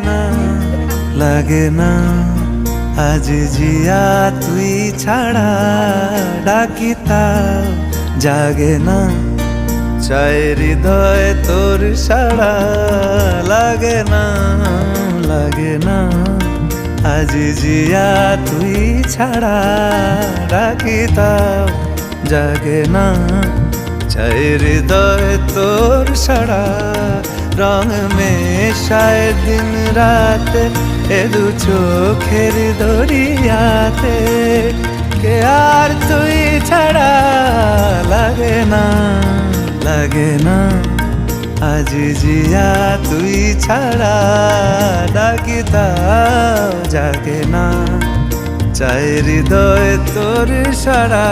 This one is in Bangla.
না লাগে না আজ জিয়া তুই ছাড়া ডাকি তাও জাগে না চায় হৃদয় তোর সাড়া লাগে না আজ জিয়া তুই ছাড়া ডাকি তাও জাগে না চায় হৃদয় তোর সাড়া রং মেশায় দিন রাত এ দু চোখের দরিয়াতে কে আর তুই ছাড়া লাগে না আজ জিয়া তুই ছাড়া ডাকি তাও জাগে না চায় হৃদয় তোর সাড়া।